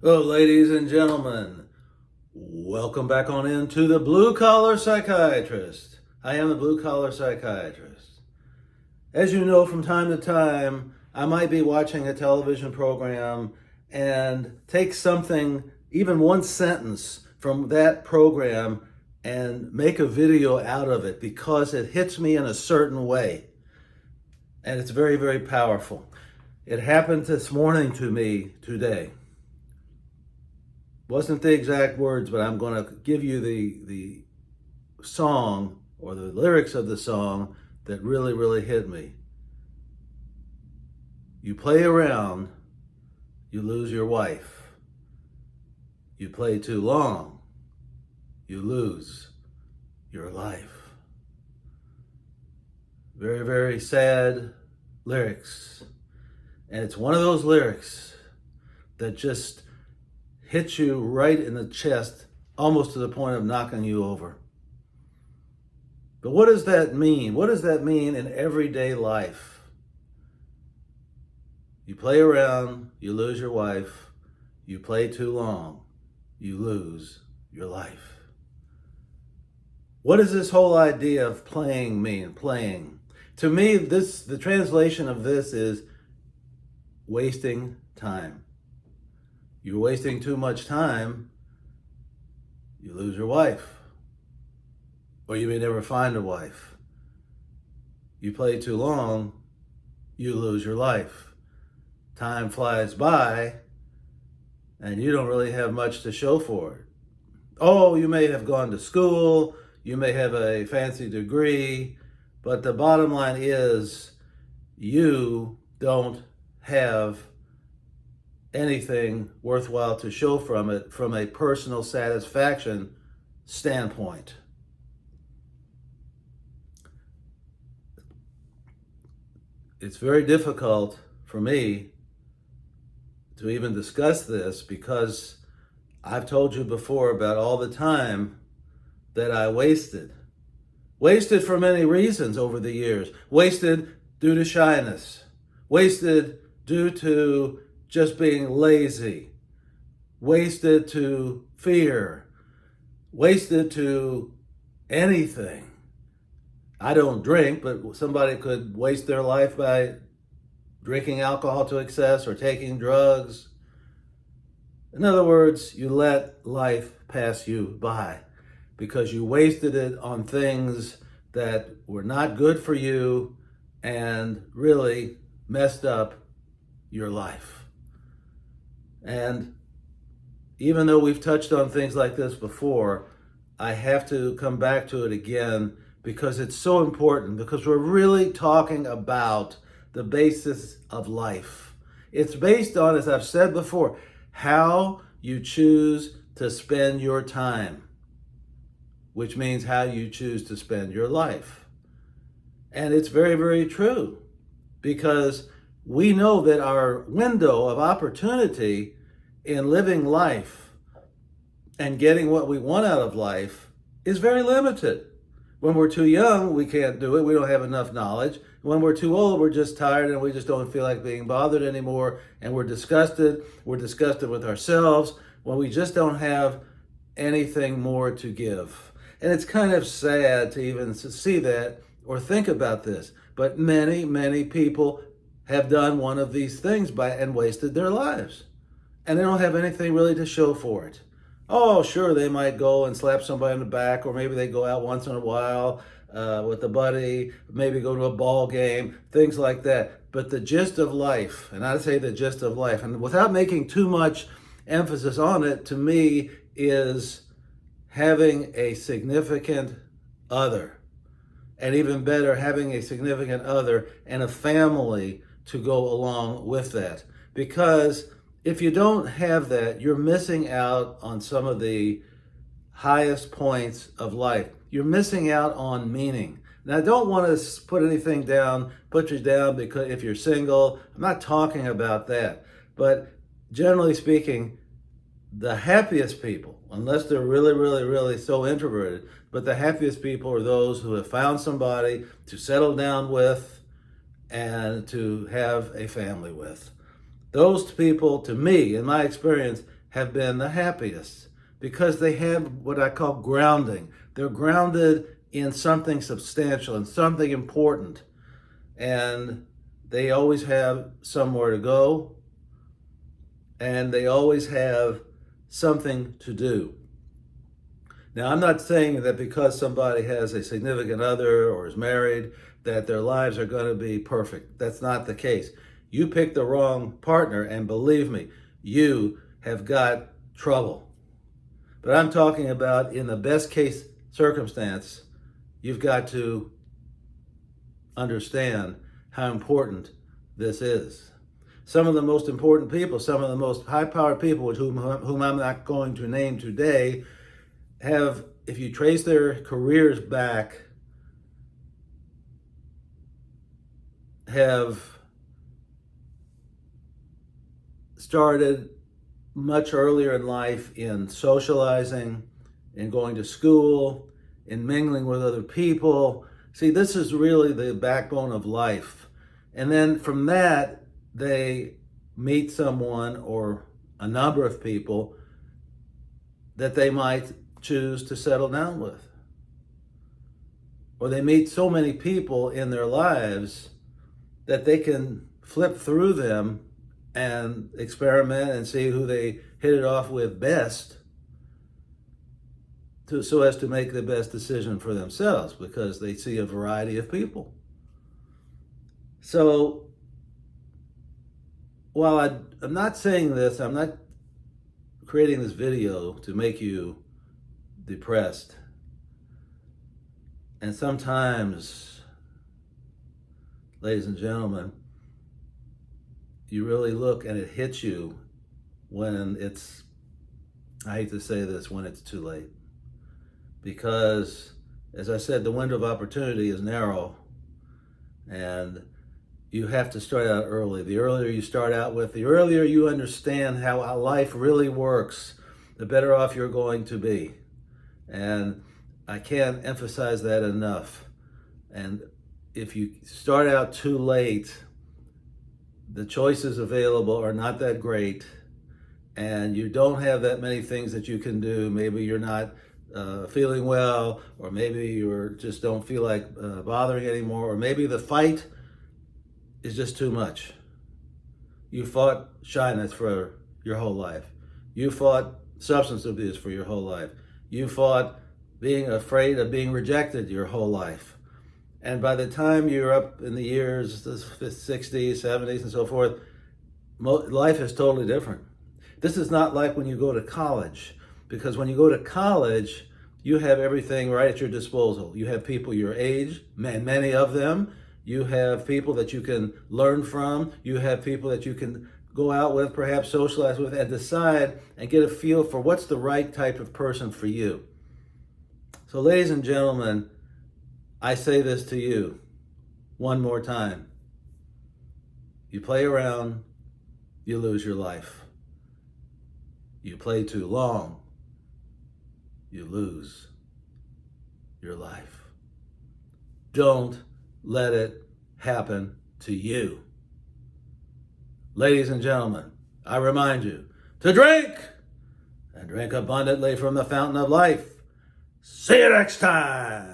Well, ladies and gentlemen, welcome back on into the Blue Collar Psychiatrist. I am the Blue Collar Psychiatrist. As you know, from time to time, I might be watching a television program and take something, even one sentence from that program, and make a video out of it because it hits me in a certain way. And it's very, very powerful. It happened this morning to me today. Wasn't the exact words, but I'm going to give you the song or the lyrics of the song that really, really hit me. You play around, you lose your wife. You play too long, you lose your life. Very, very sad lyrics. And it's one of those lyrics that just hits you right in the chest, almost to the point of knocking you over. But what does that mean? What does that mean in everyday life? You play around, you lose your wife. You play too long, you lose your life. What does this whole idea of playing mean? Playing. To me, the translation of this is wasting time. You're wasting too much time, you lose your wife. Or you may never find a wife. You play too long, you lose your life. Time flies by, and you don't really have much to show for it. Oh, you may have gone to school, you may have a fancy degree, but the bottom line is you don't have anything worthwhile to show from it from a personal satisfaction standpoint. It's very difficult for me to even discuss this because I've told you before about all the time that I wasted. Wasted for many reasons over the years. Wasted due to shyness. Wasted due to just being lazy, wasted to fear, wasted to anything. I don't drink, but somebody could waste their life by drinking alcohol to excess or taking drugs. In other words, you let life pass you by because you wasted it on things that were not good for you and really messed up your life. And even though we've touched on things like this before, I have to come back to it again because it's so important, because we're really talking about the basis of life. It's based on, as I've said before, how you choose to spend your time, which means how you choose to spend your life. And it's very, very true because we know that our window of opportunity in living life and getting what we want out of life is very limited. When we're too young, we can't do it. We don't have enough knowledge. When we're too old, we're just tired and we just don't feel like being bothered anymore. And we're disgusted. We're disgusted with ourselves when we just don't have anything more to give. And it's kind of sad to even see that or think about this. But many, many people have done one of these things and wasted their lives. And they don't have anything really to show for it. Oh, sure, they might go and slap somebody on the back, or maybe they go out once in a while with a buddy, maybe go to a ball game, things like that. But the gist of life, and I say the gist of life, and without making too much emphasis on it, to me is having a significant other. And even better, having a significant other and a family to go along with that. Because if you don't have that, you're missing out on some of the highest points of life. You're missing out on meaning. Now, I don't want to put anything down, put you down because if you're single, I'm not talking about that. But generally speaking, the happiest people, unless they're really, really, really so introverted, but the happiest people are those who have found somebody to settle down with and to have a family with. Those people, to me, in my experience, have been the happiest because they have what I call grounding. They're grounded in something substantial and something important. And they always have somewhere to go. And they always have something to do. Now, I'm not saying that because somebody has a significant other or is married, that their lives are going to be perfect. That's not the case. You picked the wrong partner, and believe me, you have got trouble. But I'm talking about in the best case circumstance, you've got to understand how important this is. Some of the most important people, some of the most high-powered people, whom I'm not going to name today, have, if you trace their careers back, have started much earlier in life in socializing, in going to school, in mingling with other people. See, this is really the backbone of life. And then from that, they meet someone or a number of people that they might choose to settle down with. Or they meet so many people in their lives that they can flip through them and experiment and see who they hit it off with best so as to make the best decision for themselves, because they see a variety of people. So while I'm not saying this, I'm not creating this video to make you depressed. And sometimes, ladies and gentlemen, you really look and it hits you when it's, I hate to say this, when it's too late. Because, as I said, the window of opportunity is narrow, and you have to start out early. The earlier you start out with, the earlier you understand how life really works, the better off you're going to be. And I can't emphasize that enough. And if you start out too late, the choices available are not that great, and you don't have that many things that you can do. Maybe you're not feeling well, or maybe you just don't feel like bothering anymore, or maybe the fight is just too much. You fought shyness for your whole life. You fought substance abuse for your whole life. You fought being afraid of being rejected your whole life. And by the time you're up in the years, the 60s, 70s, and so forth, life is totally different. This is not like when you go to college, because when you go to college, you have everything right at your disposal. You have people your age, many of them. You have people that you can learn from. You have people that you can go out with, perhaps socialize with, and decide and get a feel for what's the right type of person for you. So, ladies and gentlemen, I say this to you one more time. You play around, you lose your life. You play too long, you lose your life. Don't let it happen to you. Ladies and gentlemen, I remind you to drink, and drink abundantly from the fountain of life. See you next time.